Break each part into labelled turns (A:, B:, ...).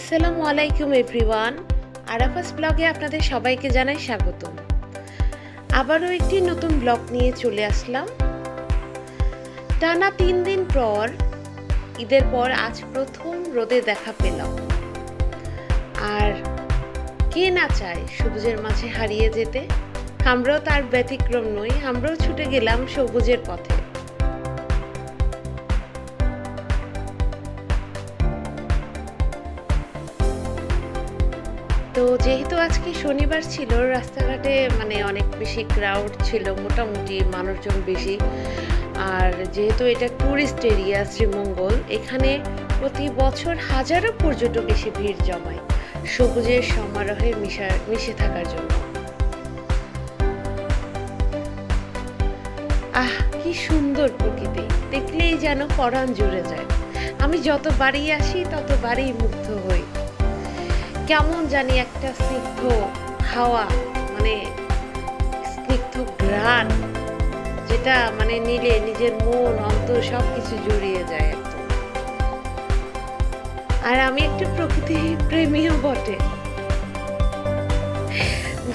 A: আসসালামু আলাইকুম এভরিওয়ান। আরাফাস ব্লগে আপনাদের সবাইকে জানাই স্বাগতম। আবারও একটি নতুন ব্লগ নিয়ে চলে আসলাম। টানা 3 দিন পর, ঈদের পর আজ প্রথম রোদে দেখা পেলাম। আর কে না চায় সবুজের মাঝে হারিয়ে যেতে? আমরাও তার ব্যতিক্রম নই, আমরাও ছুটে গেলাম সবুজের পথে। তো যেহেতু আজকে শনিবার ছিল, রাস্তাঘাটে অনেক বেশি ক্রাউড ছিল, মোটামুটি মানুষজন বেশি। আর যেহেতু এটা ট্যুরিস্ট এরিয়া শ্রীমঙ্গল, এখানে প্রতি বছর হাজারো পর্যটক এসে ভিড় জমায় সবুজের সমারোহে মিশে থাকার জন্য। আহ, কি সুন্দর প্রকৃতি, দেখলেই যেন পরাণ জুড়ে যায়। আমি যতবারই আসি ততবারই মুগ্ধ হই। কেমন জানি একটা স্নিগ্ধ হাওয়া, স্নিগ্ধ ঘ্রাণ, যেটা নিলে নিজের মন অন্তর সবকিছু জড়িয়ে যায় একদম। আর আমি একটু প্রকৃতি প্রেমীও বটে,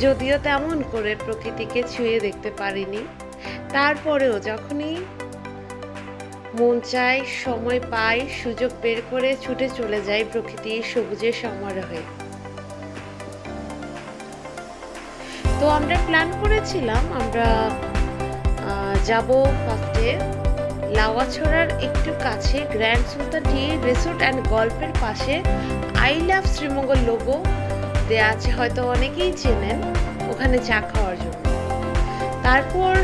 A: যদিও তেমন করে প্রকৃতিকে ছুঁয়ে দেখতে পারিনি। তারপরেও যখনই মন চায়, সময় পাই, সুযোগ বের করে ছুটে চলে যাই প্রকৃতির সবুজের সমারোহে। তো আমরা প্ল্যান করেছিলাম, আমরা যাব ফার্স্টে লাউয়াছড়ার একটু কাছে grand Sultan tea resort and গল্ফের পাশে আই লাভ শ্রীমঙ্গল লোগো দেওয়া আছে, হয়তো অনেকেই চেনেন, ওখানে চা খাওয়ার জন্য। তারপর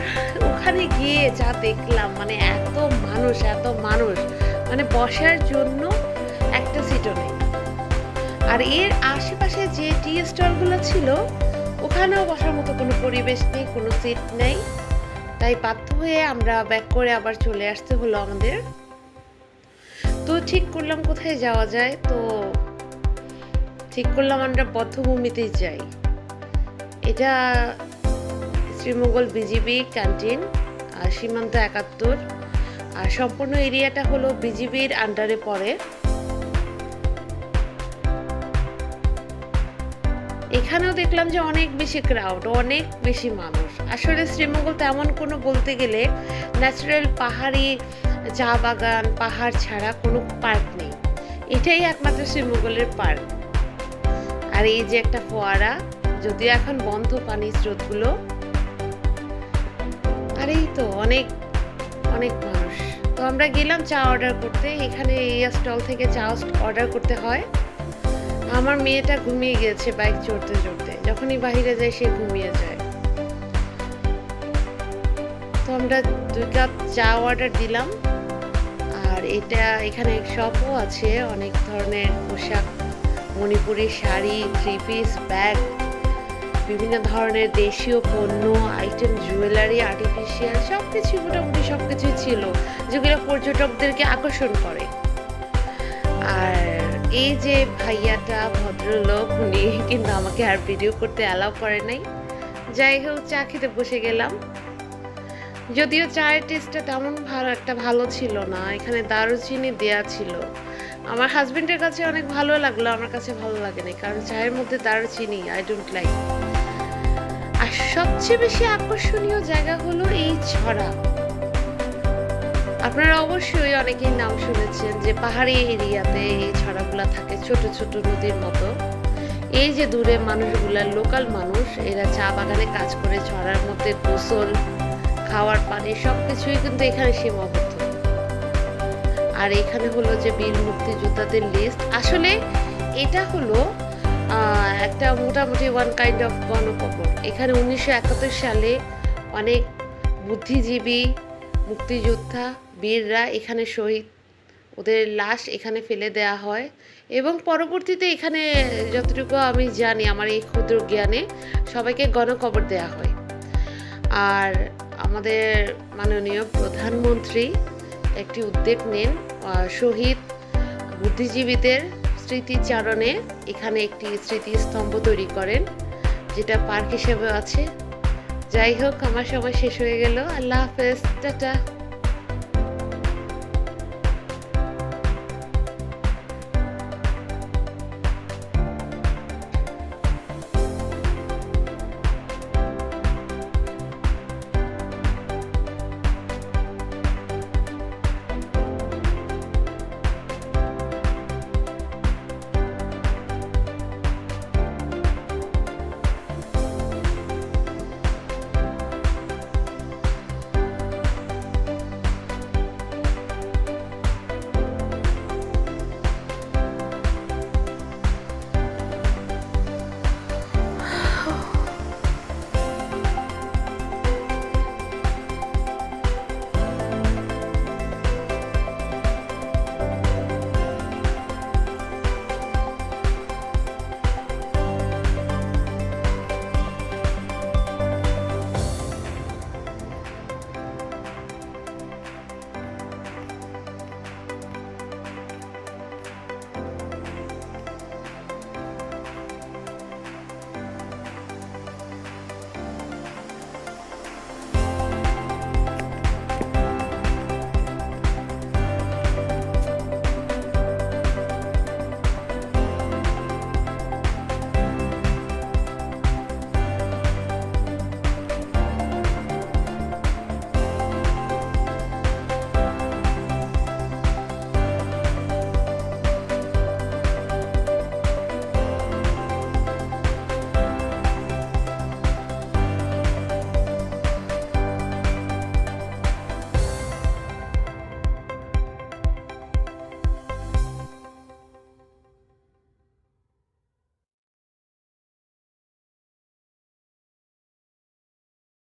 A: ওখানে গিয়ে যা দেখলাম, এত মানুষ, বসার জন্য একটা সিটও নেই। আর এর আশেপাশে যে টি স্টলগুলো ছিল, ওখানেও বসার মতো কোনো পরিবেশ নেই, কোনো সিট নেই। তাই বাধ্য হয়ে আমরা ব্যাক করে আবার চলে আসতে হলো আমাদের। তো ঠিক করলাম কোথায় যাওয়া যায়, তো ঠিক করলাম আমরা বধ্যভূমিতেই যাই। এটা শ্রীমঙ্গল বিজিবি ক্যান্টিন, সীমান্ত 71, আর সম্পূর্ণ এরিয়াটা হলো বিজিবির আন্ডারে পড়ে। এখানেও দেখলাম যে অনেক বেশি ক্রাউড, অনেক বেশি মানুষ। আসলে শ্রীমঙ্গল তেমন কোনো বলতে গেলে ন্যাচারাল পাহাড়ি চা বাগান, পাহাড় ছাড়া কোনো পার্ক নেই। এটাই একমাত্র শ্রীমঙ্গলের পার্ক। আর এই যে একটা ফোয়ারা, যদিও এখন বন্ধ পানির স্রোতগুলো। আর এই তো অনেক মানুষ। তো আমরা গেলাম চা অর্ডার করতে। এখানে এই স্টল থেকে চা অর্ডার করতে হয়। আমার মেয়েটা ঘুমিয়ে গেছে বাইক চড়তে চড়তে, যখনই বাইরে যায় সে ঘুমিয়ে যায়। তো আমরা 2 কাপ চা অর্ডার দিলাম। আর এখানে শপও আছে, অনেক ধরনের পোশাক, মণিপুরি শাড়ি, 3 পিস, ব্যাগ, বিভিন্ন ধরনের দেশীয় পণ্য, আইটেম, জুয়েলারি, আর্টিফিশিয়াল, সবকিছু, মোটামুটি সবকিছুই ছিল যেগুলো পর্যটকদেরকে আকর্ষণ করে। আর এই যে ভাইয়াটা, ভদ্রলোক, উনি কিন্তু আমাকে আর ভিডিও করতে অ্যালাউ করে নাই। যাই হোক, চা খেতে বসে গেলাম। যদিও চায়ের টেস্টটা তেমন ভালো ছিল না, এখানে দারুচিনি দেয়া ছিল। আমার হাজবেন্ডের কাছে অনেক ভালো লাগলো, আমার কাছে ভালো লাগে না, কারণ চায়ের মধ্যে দারুচিনি আই ডোন্ট লাইক। আর সবচেয়ে বেশি আকর্ষণীয় জায়গা হলো এই ছড়া। আপনারা অবশ্যই অনেকেই নাম শুনেছেন যে পাহাড়ি এরিয়াতে এই ছড়াগুলা থাকে, ছোট ছোট নদীর মতো। এই যে দূরে মানুষগুলা, লোকাল মানুষ, এরা চা বাগানে কাজ করে ছড়ার মধ্যে গোসল, খাওয়ার পানি সবকিছুই কিন্তু এখানে সীমাবদ্ধ। আর এখানে হলো যে বীর মুক্তিযোদ্ধাদের লিস্ট। আসলে এটা হলো একটা মোটামুটি ওয়ান কাইন্ড অফ গণকবর। এখানে 1971 সালে অনেক বুদ্ধিজীবী, মুক্তিযোদ্ধা, বীররা এখানে শহীদ, ওদের লাশ এখানে ফেলে দেয়া হয়। এবং পরবর্তীতে এখানে যতটুকু আমি জানি, আমার এই ক্ষুদ্র জ্ঞানে, সবাইকে গণকবর দেয়া হয়। আর আমাদের মাননীয় প্রধানমন্ত্রী একটি উদ্যোগ নেন, শহীদ বুদ্ধিজীবীদের স্মৃতিচারণে এখানে একটি স্মৃতিস্তম্ভ তৈরি করেন, যেটা পার্ক হিসেবে আছে। যাই হোক, আমার সময় শেষ হয়ে গেল। আল্লাহ হাফেজ, টাটা।